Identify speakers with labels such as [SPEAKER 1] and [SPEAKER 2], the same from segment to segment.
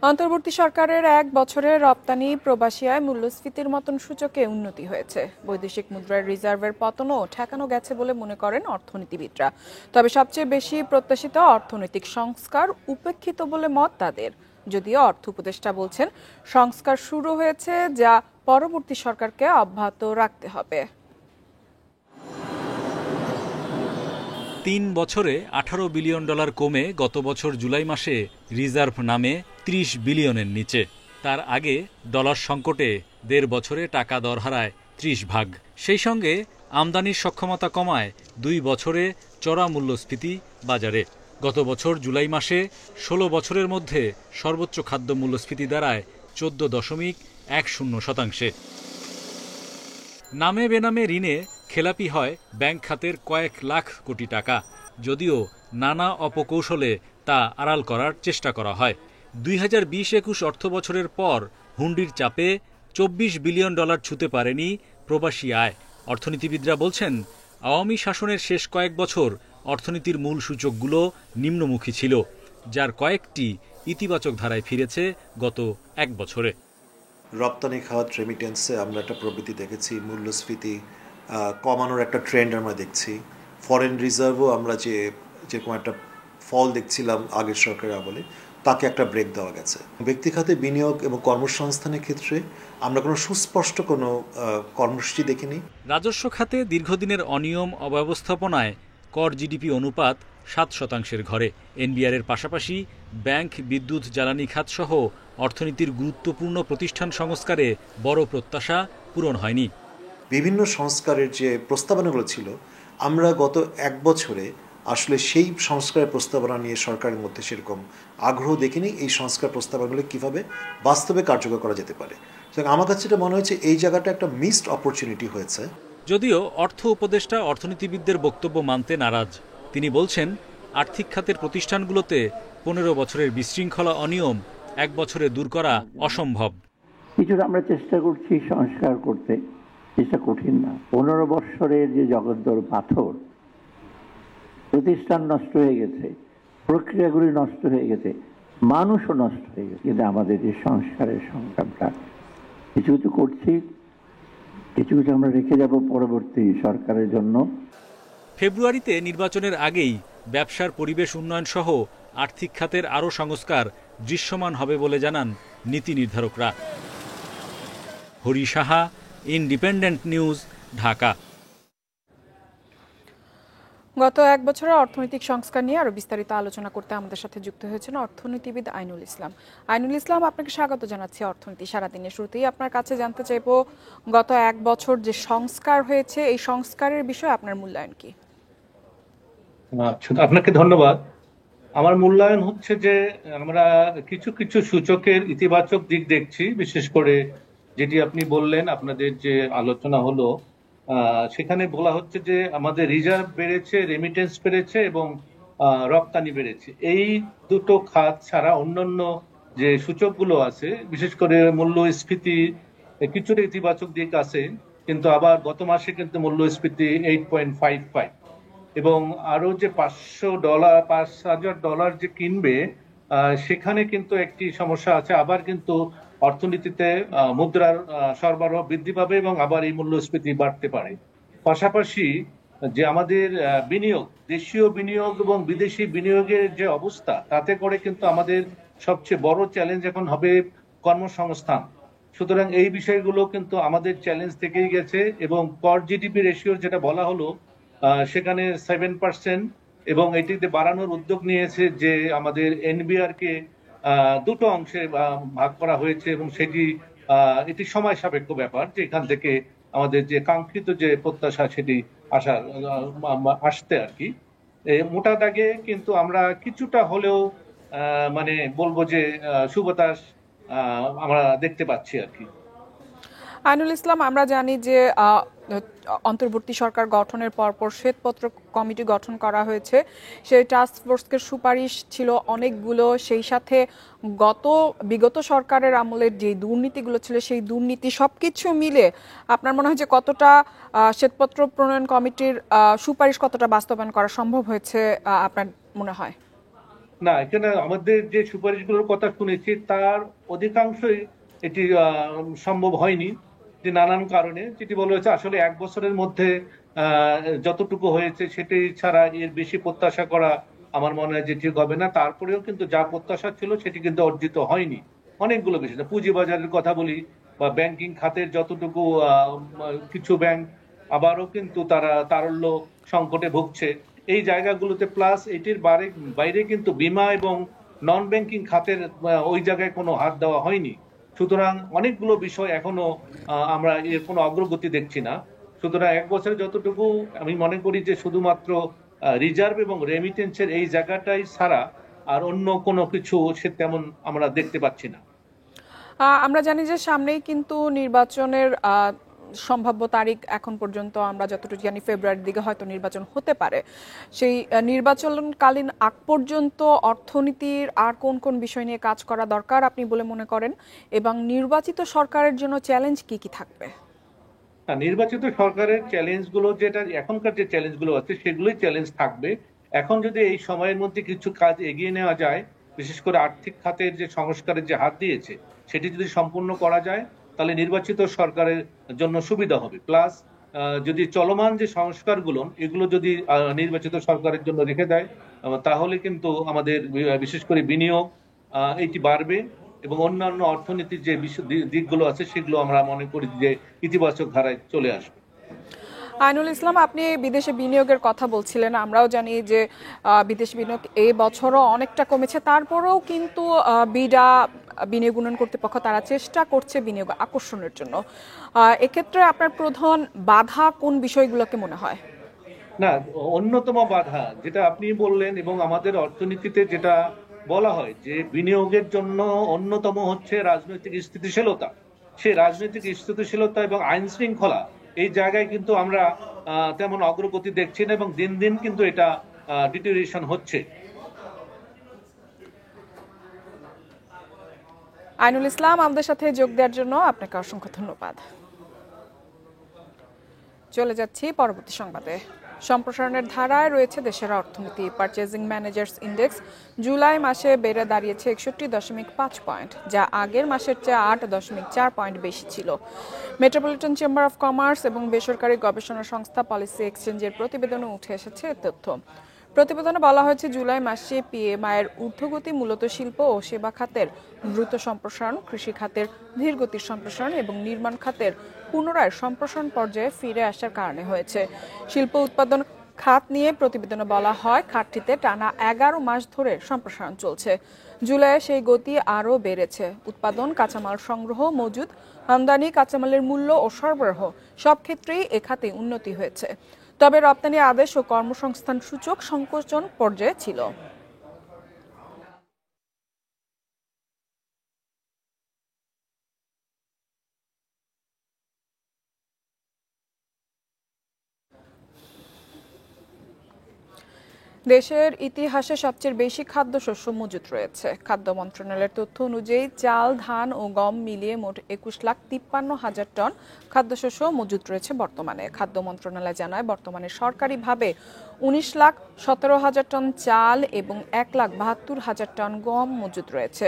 [SPEAKER 1] অন্তর্বর্তী সরকারের এক বছরে রপ্তানি প্রবাসী আয় মূল্যস্ফীতির মতন সূচকে উন্নতি হয়েছে। বৈদেশিক মুদ্রার রিজার্ভের পতনও ঠেকানো গেছে বলে মনে করেন অর্থনীতিবিদরা। তবে সবচেয়ে বেশি প্রত্যাশিত অর্থনৈতিক সংস্কার উপেক্ষিত বলে মত তাদের। যদিও অর্থ উপদেষ্টা বলছেন সংস্কার শুরু হয়েছে, যা পরবর্তী সরকারকে অব্যাহত রাখতে হবে।
[SPEAKER 2] ৩ বছরে $18 বিলিয়ন কমে গত বছর জুলাই মাসে রিজার্ভ নামে ৩০ বিলিয়নের নিচে। তার আগে ডলার সংকটে ১.৫ বছরে টাকা দর হারায় ৩০ ভাগ। সেই সঙ্গে আমদানির সক্ষমতা কমায় ২ বছরে চড়া মূল্যস্ফীতি বাজারে। গত বছর জুলাই মাসে ১৬ বছরের মধ্যে সর্বোচ্চ খাদ্য মূল্যস্ফীতি দাঁড়ায় ১৪.১০%। নামে বেনামে ঋণে খেলাপি হয় ব্যাংক খাতের কয়েক লাখ কোটি টাকা, যদিও নানা অপকৌশলে তা আড়াল করার চেষ্টা করা হয়। ২০২০-২১ অর্থবছরের পর হুন্ডির চাপে $২৪ বিলিয়ন ছুঁতে পারেনি প্রবাসী আয়। অর্থনীতিবিদরা বলছেন, আওয়ামী শাসনের শেষ কয়েক বছর অর্থনীতির মূল সূচকগুলো নিম্নমুখী ছিল, যার কয়েকটি ইতিবাচক ধারায় ফিরেছে গত এক বছরে।
[SPEAKER 3] রপ্তানি খাত রেমিটেন্সে আমরা একটা প্রবৃদ্ধি দেখেছি, মূল্যস্ফীতি কমানোর একটা ট্রেন্ড আমরা দেখছি। ফরেন রিজার্ভও আমরা যেরকম একটা ফল দেখছিলাম আগের সরকারের আমলে, তাকে একটা ব্রেক দেওয়া গেছে। ব্যক্তি খাতে বিনিয়োগ এবং কর্মসংস্থানের ক্ষেত্রে আমরা কোনো সুস্পষ্ট কোনো কর্মসূচি দেখিনি।
[SPEAKER 2] রাজস্ব খাতে দীর্ঘদিনের অনিয়ম অব্যবস্থাপনায় কর জিডিপি অনুপাত 7% ঘরে। এনবিআরের পাশাপাশি ব্যাংক, বিদ্যুৎ, জ্বালানি খাতসহ অর্থনীতির গুরুত্বপূর্ণ প্রতিষ্ঠান সংস্কারে বড় প্রত্যাশা পূরণ হয়নি।
[SPEAKER 3] বিভিন্ন সংস্কারের যে প্রস্তাবনাগুলো ছিল, আমরা গত এক বছরে আসলে সেই সংস্কারের প্রস্তাবনা নিয়ে সরকারের মধ্যে সেরকম আগ্রহ দেখিনি এই সংস্কার প্রস্তাবনাগুলো কীভাবে বাস্তবে কার্যকর করা যেতে পারে। আমার কাছে এটা মনে হয়েছে এই জায়গাটা একটা মিসড অপরচুনিটি হয়েছে।
[SPEAKER 2] যদিও অর্থ উপদেষ্টা অর্থনীতিবিদদের বক্তব্য মানতে নারাজ। তিনি বলছেন, আর্থিক খাতের প্রতিষ্ঠানগুলোতে 15 বছরের বিশৃঙ্খলা অনিয়ম এক বছরে দূর করা অসম্ভব।
[SPEAKER 4] কিছুটা আমরা চেষ্টা করছি সংস্কার করতে, চেষ্টা কঠিন না। 15 বছরের যে জগদ্দল পাথর, প্রতিষ্ঠান নষ্ট হয়ে গেছে, প্রক্রিয়াগুলি নষ্ট হয়ে গেছে, মানুষও নষ্ট হয়ে গেছে। কিন্তু আমাদের যে সংস্কারের সংগ্রামটা কিছু কিছু করছি, কিছু কিছু আমরা রেখে যাব পরবর্তী সরকারের জন্য।
[SPEAKER 2] ফেব্রুয়ারিতে নির্বাচনের আগেই ব্যবসার পরিবেশ উন্নয়ন সহ আর্থিক খাতের আরও সংস্কার দৃশ্যমান হবে বলে জানান নীতি নির্ধারকরা। Hari Saha, independent news, Dhaka.
[SPEAKER 1] গত এক বছরের অর্থনৈতিক সংস্কার নিয়ে আরো বিস্তারিত আলোচনা করতে আমাদের সাথে যুক্ত হয়েছেন অর্থনীতিবিদ আইনুল ইসলাম। আইনুল ইসলাম, আপনাকে স্বাগত জানাচ্ছি অর্থনীতি সারাদিনের শুরুতেই। আপনার কাছে জানতে চাইবো, গত এক বছর যে সংস্কার হয়েছে, এই সংস্কারের বিষয়ে আপনার মূল্যায়ন কি?
[SPEAKER 5] আপনাকে ধন্যবাদ। আমার মূল্যায়ন হচ্ছে যে আমরা কিছু কিছু সূচকের ইতিবাচক দিক দেখছি, বিশেষ করে যেটি আপনি বললেন, আপনাদের যে আলোচনা হলো সেখানে বলা হচ্ছে যে আমাদের রিজার্ভ বেড়েছে, রেমিটেন্স বেড়েছে এবং রপ্তানি বেড়েছে। এই দুটো খাত ছাড়া অন্যান্য যে সূচকগুলো আছে, বিশেষ করে মূল্যস্ফীতি কিছুটা ইতিবাচক দিক আছে, কিন্তু আবার গত মাসে কিন্তু মূল্যস্ফীতি 8.55 এবং আরো যে $5,000 যে কিনবে সেখানে কিন্তু একটি সমস্যা আছে। আবার কিন্তু অর্থনীতিতে মুদ্রার সরবরাহ বৃদ্ধি পাবে এবং আবার এই মূল্যস্ফীতি বাড়তে পারে। পাশাপাশি যে আমাদের বিনিয়োগ, দেশীয় বিনিয়োগ এবং বিদেশি বিনিয়োগের যে অবস্থা, তাতে করে কিন্তু আমাদের সবচেয়ে বড় চ্যালেঞ্জ এখন হবে কর্মসংস্থান। সুতরাং এই বিষয়গুলো কিন্তু আমাদের চ্যালেঞ্জ থেকেই গেছে এবং কর জিডিপি রেশিও যেটা বলা হলো সেখানে 7% এবং এটিতে বাড়ানোর উদ্যোগ নিয়েছে যে আমাদের এনবিআর কে দুটো অংশে ভাগ করা হয়েছে এবং এটি সময় সাপেক্ষ ব্যাপার যে এখান থেকে আমাদের যে কাঙ্ক্ষিত যে প্রত্যাশা সেটি আসতে আর কি। মোটা দাগে কিন্তু আমরা কিছুটা হলেও মানে বলবো যে সুবাতাস আমরা দেখতে পাচ্ছি আর কি।
[SPEAKER 1] আইনুল ইসলাম, আমরা জানি যে অন্তর্বর্তী সরকার গঠনের পরপর শ্বেতপত্র কমিটি গঠন করা হয়েছে। সেই টাস্ক ফোর্সকে সুপারিশ ছিল অনেকগুলো, সেই সাথে বিগত সরকারের আমলের যে দুর্নীতিগুলো ছিল সেই দুর্নীতি সবকিছু মিলে আপনার মনে হয় যে কতটা শ্বেতপত্র প্রণয়ন কমিটির সুপারিশ কতটা বাস্তবায়ন করা সম্ভব হয়েছে আপনার মনে হয়?
[SPEAKER 5] না, এখানে আমাদের যে সুপারিশগুলোর কথা শুনেছি তার অধিকাংশই এটি সম্ভব হয়নি, যে নানান কারণে। যেটি বলা হয়েছে আসলে 1 বছরের মধ্যে যতটুকু হয়েছে সেটি ছাড়া এর বেশি প্রত্যাশা করা আমার মনে হয় যে ঠিক হবে না। তারপরেও কিন্তু যা প্রত্যাশা ছিল সেটি কিন্তু অর্জিত হয়নি। অনেকগুলো বিষয়, পুঁজিবাজারের কথা বলি বা ব্যাংকিং খাতের যতটুকু কিছু ব্যাংক আবারও কিন্তু তারা তারল্য সংকটে ভুগছে এই জায়গাগুলোতে, প্লাস এটির বাইরে কিন্তু বীমা এবং নন ব্যাংকিং খাতের ওই জায়গায় কোনো হাত দেওয়া হয়নি। সুতরাং অনেকগুলো বিষয় এখনো আমরা এর কোনো অগ্রগতি দেখছি না। সুতরাং 1 বছরে যতটুকু আমি মনে করি যে শুধুমাত্র রিজার্ভ এবং রেমিটেন্সের এই জায়গাটাই ছাড়া আর অন্য কোনো কিছু সে তেমন আমরা দেখতে পাচ্ছি না।
[SPEAKER 1] আমরা জানি যে সামনেই কিন্তু নির্বাচনের সম্ভাব্য তারিখ, এখন পর্যন্ত আমরা যতটুকু জানি ফেব্রুয়ারির দিকে হয়তো নির্বাচন হতে পারে। সেই নির্বাচনকালীন আগ পর্যন্ত অর্থনীতির আর কোন কোন বিষয় নিয়ে কাজ করা দরকার আপনি বলে মনে করেন, এবং নির্বাচিত সরকারের জন্য চ্যালেঞ্জ কি কি থাকবে?
[SPEAKER 5] নির্বাচিত সরকারের চ্যালেঞ্জগুলো, যেটা এখনকার যে চ্যালেঞ্জগুলো আছে সেগুলোই চ্যালেঞ্জ থাকবে। এখন যদি এই সময়ের মধ্যে কিছু কাজ এগিয়ে নেওয়া যায়, বিশেষ করে আর্থিক খাতের যে সংস্কারের যে হাত দিয়েছে সেটি যদি সম্পূর্ণ করা যায় তাহলে নির্বাচিত সরকারের জন্য সুবিধা হবে। প্লাস যদি চলমান যে সংস্কারগুলো এগুলো যদি নির্বাচিত সরকারের জন্য রেখে দেয় তাহলে কিন্তু আমাদের বিশেষ করে বিনিয়োগ এটি বাড়বে এবং অন্যান্য অর্থনীতির যে দিকগুলো আছে সেগুলো আমরা মনে করি যে ইতিবাচক ধারায় চলে আসবে।
[SPEAKER 1] আইনুল ইসলাম, আপনি বিদেশে বিনিয়োগের কথা বলছিলেন। আমরাও জানি যে বিদেশি বিনিয়োগ এই বছরও অনেকটা কমেছে, তারপরেও কিন্তু বিডা বিনিয়োগ উন্নয়ন কর্তৃপক্ষ তারা চেষ্টা করছে বিনিয়োগ আকর্ষণের জন্য। এক্ষেত্রে আপনার প্রধান বাধা কোন বিষয়গুলোকে মনে হয়?
[SPEAKER 5] না, অন্যতম বাধা যেটা আপনি বললেন এবং আমাদের অর্থনীতিতে যেটা বলা হয় যে বিনিয়োগের জন্য অন্যতম হচ্ছে রাজনৈতিক স্থিতিশীলতা। সেই রাজনৈতিক স্থিতিশীলতা এবং আইন শৃঙ্খলা এই জায়গায় কিন্তু আমরা তেমন অগ্রগতি দেখছি না এবং দিন দিন কিন্তু এটা ডিটেরিয়েশন হচ্ছে।
[SPEAKER 1] আইনুল ইসলাম, আমাদের সাথে যোগ দেওয়ার জন্য আপনাকে অসংখ্য ধন্যবাদ। চলে যাচ্ছি পরবর্তী সংবাদে। সম্প্রসারণের ধারায় রয়েছে দেশের অর্থনীতি। পারচেজিং ম্যানেজার্স ইন্ডেক্স জুলাই মাসে বেড়ে দাঁড়িয়েছে 61.5 পয়েন্ট, যা আগের মাসের চেয়ে 8.4 পয়েন্ট বেশি ছিল। মেট্রোপলিটন চেম্বার অফ কমার্স এবং বেসরকারি গবেষণা সংস্থা পলিসি এক্সচেঞ্জের প্রতিবেদনে উঠে এসেছে তথ্য। প্রতিবেদনে বলা হয়েছে জুলাই মাসে পিএমআইয়ের ঊর্ধ্বগতি মূলত শিল্প ও সেবা খাতের দ্রুত সম্প্রসারণ, কৃষি খাতের ধীরগতির সম্প্রসারণ এবং নির্মাণ খাতের পুনরায় সম্প্রসারণ পর্যায়ে ফিরে আসার কারণে হয়েছে। শিল্প উৎপাদন খাত নিয়ে প্রতিবেদনে বলা হয় খাতটিতে টানা 11 মাস ধরে সম্প্রসারণ চলছে। জুলাইয়ে সেই গতি আরও বেড়েছে। উৎপাদন, কাঁচামাল সংগ্রহ, মজুদ, আমদানি, কাঁচামালের মূল্য ও সরবরাহ সব ক্ষেত্রেই এ খাতে উন্নতি হয়েছে। তবে রপ্তানি আদেশ ও কর্মসংস্থান সূচক সংকোচন পর্যায়ে ছিল। দেশের ইতিহাসে সবচেয়ে বেশি খাদ্যশস্য মজুত রয়েছে। খাদ্য মন্ত্রণালয়ের তথ্য অনুযায়ী চাল, ধান ও গম মিলিয়ে মোট 21,53,000 টন খাদ্যশস্য মজুত রয়েছে বর্তমানে। খাদ্য মন্ত্রণালয় জানায় বর্তমানে সরকারিভাবে 19,17,000 টন চাল এবং 1,72,000 টন গম মজুত রয়েছে।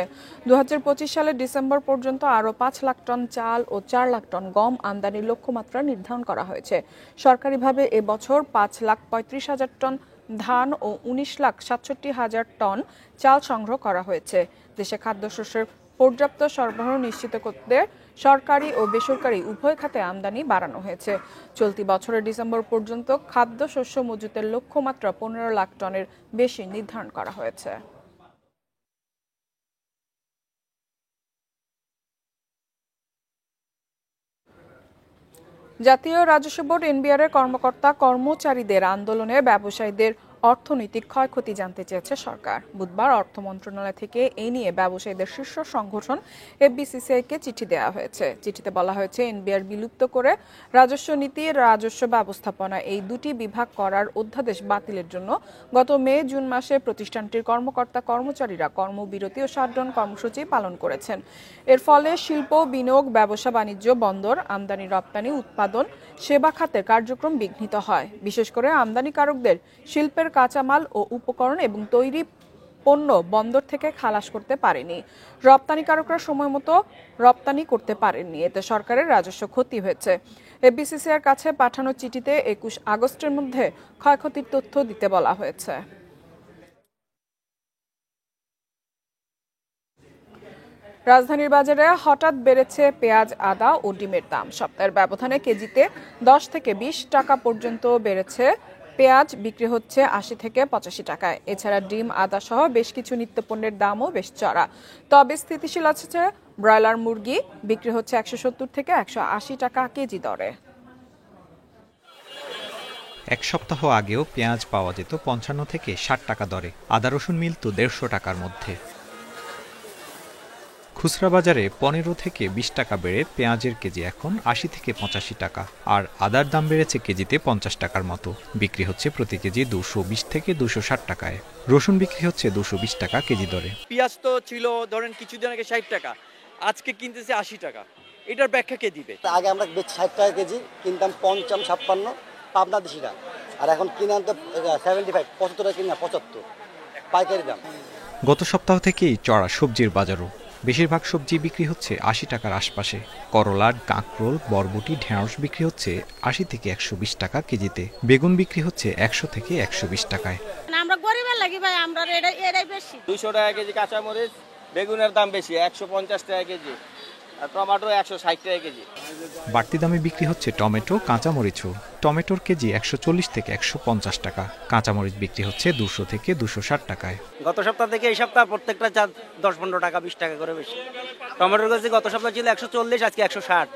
[SPEAKER 1] 2025 সালের ডিসেম্বর পর্যন্ত আরও 5 লাখ টন চাল ও 4 লাখ টন গম আমদানির লক্ষ্যমাত্রা নির্ধারণ করা হয়েছে। সরকারিভাবে এবছর 5,35,000 টন ধান ও 19,67,000 টন চাল সংগ্রহ করা হয়েছে। দেশে খাদ্যশস্যের পর্যাপ্ত সরবরাহ নিশ্চিত করতে সরকারি ও বেসরকারি উভয় খাতে আমদানি বাড়ানো হয়েছে। চলতি বছরের ডিসেম্বর পর্যন্ত খাদ্যশস্য মজুতের লক্ষ্যমাত্রা 15 লাখ টনের বেশি নির্ধারণ করা হয়েছে। জাতীয় রাজস্ব বোর্ড এনবিআর এর কর্মকর্তা কর্মচারীদের আন্দোলনে ব্যবসায়ীদের অর্থনৈতিক ক্ষয়ক্ষতি জানতে চেয়েছে সরকার। বুধবার অর্থ মন্ত্রণালয় থেকে এই নিয়ে ব্যবসায়ীদের শীর্ষ সংগঠন এফবিসিসিআইকে চিঠি দেওয়া হয়েছে। চিঠিতে বলা হয়েছে এনবিআর বিলুপ্ত করে রাজস্ব নীতি, রাজস্ব ব্যবস্থাপনা এই দুটি বিভাগ করার অধ্যাদেশ বাতিলের জন্য গত মে-জুন মাসে প্রতিষ্ঠানটির কর্মকর্তা কর্মচারীরা কর্মবিরতি ও শাটডাউন কর্মসূচি পালন করেছেন। এর ফলে শিল্প, বিনিয়োগ, ব্যবসা বাণিজ্য, বন্দর, আমদানি রপ্তানি, উৎপাদন, সেবা খাতের কার্যক্রম বিঘ্নিত হয়। বিশেষ করে আমদানিকারকদের শিল্পের কাঁচামাল ও উপকরণ এবং তৈরি পণ্য বন্দর থেকে খালাস করতে পারেনি। রপ্তানিকারকরা সময় মতো রপ্তানি করতে পারেননি, এতে সরকারের রাজস্ব ক্ষতি হয়েছে। এফবিসিসিআর কাছে পাঠানো চিঠিতে 21 আগস্টের মধ্যে ক্ষয়ক্ষতির তথ্য দিতে বলা হয়েছে। রাজধানীর বাজারে হঠাৎ বেড়েছে পেঁয়াজ, আদা ও ডিমের দাম। সপ্তাহের ব্যবধানে কেজিতে 10 থেকে 20 টাকা পর্যন্ত বেড়েছে। পেঁয়াজ বিক্রি হচ্ছে 80 থেকে 85 টাকায়। এছাড়া ডিম, আদা সহ বেশ কিছু নিত্যপণ্যের দামও বেশ চড়া। তবে স্থিতিশীল আছে ব্রয়লার মুরগি, বিক্রি হচ্ছে 170 থেকে 180 টাকা কেজি দরে।
[SPEAKER 6] এক সপ্তাহ আগেও পেঁয়াজ পাওয়া যেত 55 থেকে 60 টাকা দরে, আদা রসুন মিলত 150 টাকার মধ্যে। খুচরা বাজারে 15 থেকে 20 টাকা বেড়ে পেঁয়াজের কেজি এখন 80 থেকে 85 টাকা, আর আদার দাম বেড়েছে কেজিতে 50 টাকার মতো। বিক্রি হচ্ছে প্রতি কেজি 220 থেকে 260 টাকায়। রসুন বিক্রি হচ্ছে 220 টাকা কেজি দরে।
[SPEAKER 7] পেঁয়াজ তো ছিল ধরেন কিছুদিন আগে 60 টাকা, আজকে কিনতেছে 80 টাকা। এটার ব্যাখ্যা কে দিবে?
[SPEAKER 8] আগে আমরা 60 টাকা কেজি কিনতাম, 55, 56 পাবনা দেশিটা, আর এখন কিনে আনতে 75, 75 টাকা কিনা 75 পাইকারি দাম।
[SPEAKER 6] গত সপ্তাহ থেকেই চড়া সবজির বাজারও। বেশিরভাগ সবজি বিক্রি হচ্ছে 80 টাকার আশপাশে। করলা, কাঁকরোল, বরবটি, ঢেঁড়স বিক্রি হচ্ছে 80 থেকে 120 টাকা কেজিতে। বেগুন বিক্রি হচ্ছে 100 থেকে 120 টাকায়।
[SPEAKER 9] আমরা গরিবের লাগি ভাই, আমরা এটাই বেশি।
[SPEAKER 7] 200 টাকা কেজি কাঁচামরিচ, বেগুনের দাম বেশি 150 টাকা কেজি, আর টমেটো 160 টাকা কেজি।
[SPEAKER 6] বাড়তি দামে বিক্রি হচ্ছে টমেটো, কাঁচামরিচও। টমেটোর কেজি 140 থেকে 150 টাকা। কাঁচামরিচ বিক্রি হচ্ছে 200 থেকে 260 টাকায়।
[SPEAKER 8] গত সপ্তাহ থেকে এই সপ্তাহ প্রত্যেকটা 10-15 টাকা 20 টাকা করে বেশি। টমেটোর কেজি গত সপ্তাহ ছিল 140, আজকে 160।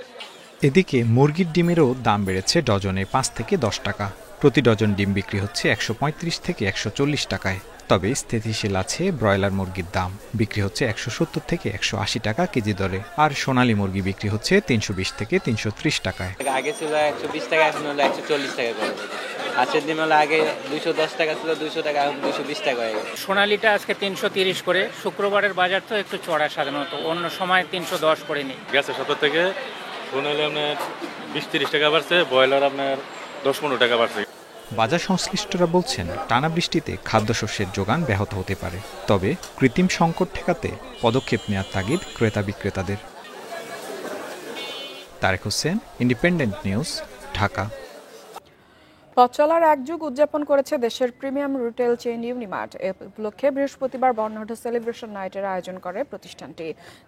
[SPEAKER 6] এদিকে মুরগির ডিমেরও দাম বেড়েছে ডজনে 5 থেকে 10 টাকা। প্রতি ডজন ডিম বিক্রি হচ্ছে 135 থেকে 140 টাকায়। তবে স্থিতিশীল আছে ব্রয়লার মুরগির দাম, বিক্রি হচ্ছে 170 থেকে 180 টাকা কেজি দরে। আর সোনালী মুরগি বিক্রি হচ্ছে 320 থেকে 330 টাকায়।
[SPEAKER 7] আগে ছিল 120 টাকা, এখন হলো 140 টাকা করে। আজকের দিন হলো আগে 210 টাকা ছিল, 200 টাকা, এখন 220 টাকা হয়ে গেছে।
[SPEAKER 10] সোনালীটা আজকে 330 করে। শুক্রবারের বাজার তো একটু চড়া সাধারণত, অন্য সময় 310 করে নিই।
[SPEAKER 11] গ্যাসের 70 থেকে সোনালী আপনার 20-30 টাকা বাড়ছে, ব্রয়লার আপনার 10-15 টাকা বাড়ছে।
[SPEAKER 6] বাজার সংশ্লিষ্টরা বলছেন টানা বৃষ্টিতে খাদ্যশস্যের যোগান ব্যাহত হতে পারে। তবে কৃত্রিম সংকট ঠেকাতে পদক্ষেপ নেওয়ার তাগিদ ক্রেতা বিক্রেতাদের। Tarek Hossain, independent news, Dhaka.
[SPEAKER 1] পথ চলার এক যুগ উদযাপন করেছে দেশের প্রিমিয়াম রিটেল চেইন ইউনিমার্ট। এ উপলক্ষে বৃহস্পতিবার বর্ণাঢ্য সেলিব্রেশন নাইটের আয়োজন করে প্রতিষ্ঠানটি,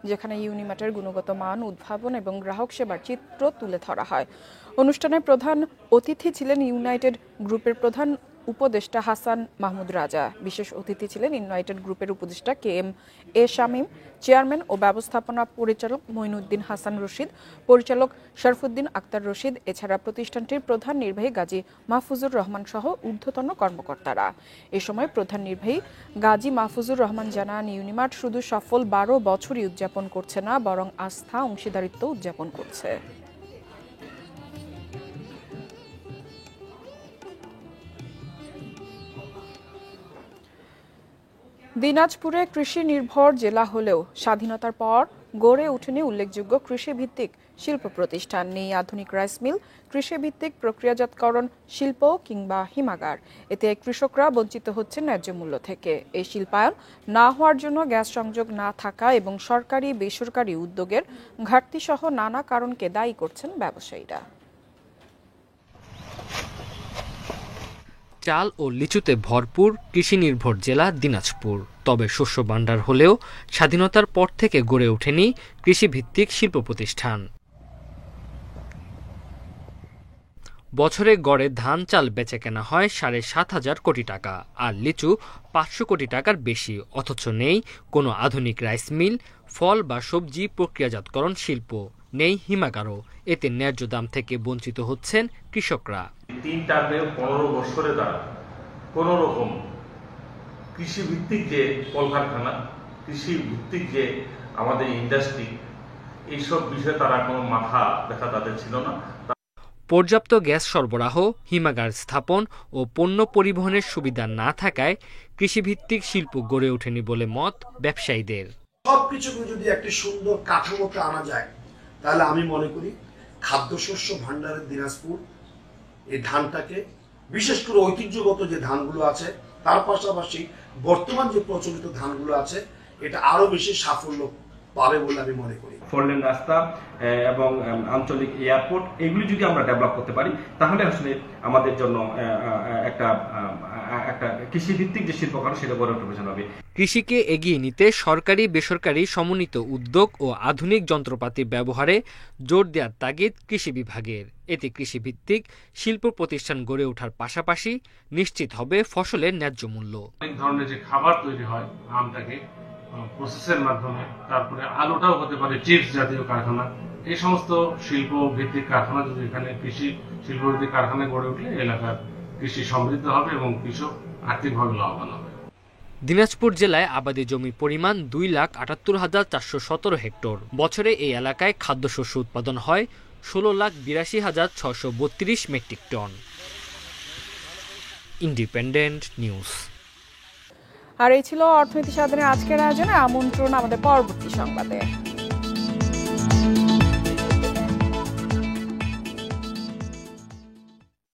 [SPEAKER 1] যেখানে ইউনিমার্টের গুণগত মান, উদ্ভাবন এবং গ্রাহক সেবার চিত্র তুলে ধরা হয়। অনুষ্ঠানে প্রধান অতিথি ছিলেন ইউনাইটেড গ্রুপের প্রধান উপদেষ্টা হাসান মাহমুদ রাজা। বিশেষ অতিথি ছিলেন ইউনাইটেড গ্রুপের উপদেষ্টা KM-A শামীম, চেয়ারম্যান ও ব্যবস্থাপনা পরিচালক মঈনুদ্দিন হাসান রশিদ, পরিচালক শরফুদ্দিন আক্তার রশিদ, এছাড়া প্রতিষ্ঠানটির প্রধান নির্বাহী গাজী মাহফুজুর রহমান সহ ঊর্ধ্বতন কর্মকর্তারা। এ সময় প্রধান নির্বাহী গাজী মাহফুজুর রহমান জানান, ইউনিমার্ট শুধু সফল 12 বছরই উদযাপন করছে না, বরং আস্থা, অংশীদারিত্ব উদযাপন করছে। দিনাজপুরে কৃষি নির্ভর জেলা হলেও স্বাধীনতার পর গড়ে ওঠেনি উল্লেখযোগ্য কৃষিভিত্তিক শিল্প প্রতিষ্ঠান। নেই আধুনিক রাইস মিল, কৃষিভিত্তিক প্রক্রিয়াজাতকরণ শিল্প কিংবা হিমাগার। এতে কৃষকরা বঞ্চিত হচ্ছেন ন্যায্য মূল্য থেকে। এই শিল্পায়ন না হওয়ার জন্য গ্যাস সংযোগ না থাকা এবং সরকারি বেসরকারি উদ্যোগের ঘাটতি সহ নানা কারণকে দায়ী করছেন ব্যবসায়ীরা।
[SPEAKER 12] চাল ও লিচুতে ভরপুর কৃষি নির্ভর জেলা দিনাজপুর। তবে শস্য ভাণ্ডার হলেও স্বাধীনতার পর থেকে গড়ে ওঠেনি কৃষিভিত্তিক শিল্প প্রতিষ্ঠান। বছরে গড়ে ধান চাল বেচে কেনা হয় 7,500 কোটি টাকা, আর লিচু 500 কোটি টাকার বেশি। অথচ নেই কোনো আধুনিক রাইস মিল, ফল বা সবজি প্রক্রিয়াজাতকরণ শিল্প, নেই হিমাগারও। এতে ন্যায্য দাম থেকে বঞ্চিত হচ্ছেন কৃষকরা।
[SPEAKER 11] 15 বছরে তারা কোন রকম কৃষি ভিত্তিক যে কলকারখানা, কৃষি ভিত্তিক যে আমাদের ইন্ডাস্ট্রি, এইসব বিষয়ে তারা কোনো মাথা ব্যথা তাদের ছিল না।
[SPEAKER 12] পর্যাপ্ত গ্যাস সরবরাহ, হিমাগার স্থাপন ও পণ্য পরিবহনের সুবিধা না থাকায় কৃষিভিত্তিক শিল্প গড়ে ওঠেনি বলে মত ব্যবসায়ীদের।
[SPEAKER 13] সবকিছুকে যদি একটি সুন্দর কাঠামোতে আনা যায়, তাহলে আমি মনে করি খাদ্যশস্য ভাণ্ডারের দিনাজপুর এই ধানটাকে, বিশেষ করে ঐতিহ্যগত যে ধানগুলো আছে তার পাশাপাশি বর্তমান যে প্রচলিত ধানগুলো আছে এটা আরো বেশি সাফল্য পাবে বলে আমি মনে করি।
[SPEAKER 14] 4 লেন রাস্তা এবং আঞ্চলিক এয়ারপোর্ট এগুলি যদি আমরা ডেভেলপ করতে পারি তাহলে আসলে আমাদের জন্য একটা কৃষি ভিত্তিক যে শিল্পকর্ম সেটা গড়ে উঠতে হবে।
[SPEAKER 12] কৃষিকে এগিয়ে নিতে সরকারি বেসরকারি সমন্বিত উদ্যোগ ও আধুনিক যন্ত্রপাতি ব্যবহারে জোর দেওয়ার তাগিদ কৃষি বিভাগের। এতে কৃষিভিত্তিক শিল্প প্রতিষ্ঠান গড়ে ওঠার পাশাপাশি নিশ্চিত হবে ফসলের ন্যায্য মূল্য।
[SPEAKER 11] অনেক ধরনের যে খাবার তৈরি হয় আমটাকে প্রসেসের মাধ্যমে, তারপরে আলুটাও হতে পারে চিপস জাতীয় কারখানা, এই সমস্ত শিল্প ভিত্তিক কারখানা যদি এখানে কৃষি শিল্প ভিত্তিক কারখানা গড়ে উঠলে এলাকার কৃষি সমৃদ্ধ হবে এবং কৃষক আর্থিকভাবে লাভবান হবে।
[SPEAKER 12] দিনাজপুর জেলায় আবাদি জমির পরিমাণ 2,78,417 হেক্টর। বছরে এই এলাকায় খাদ্যশস্য উৎপাদন হয় 16,82,632 মেট্রিক টন। Independent news.
[SPEAKER 1] আর এই ছিল অর্থনীতি সাধনের আজকের আয়োজনে। আমন্ত্রণ আমাদের পরবর্তী সংবাদে।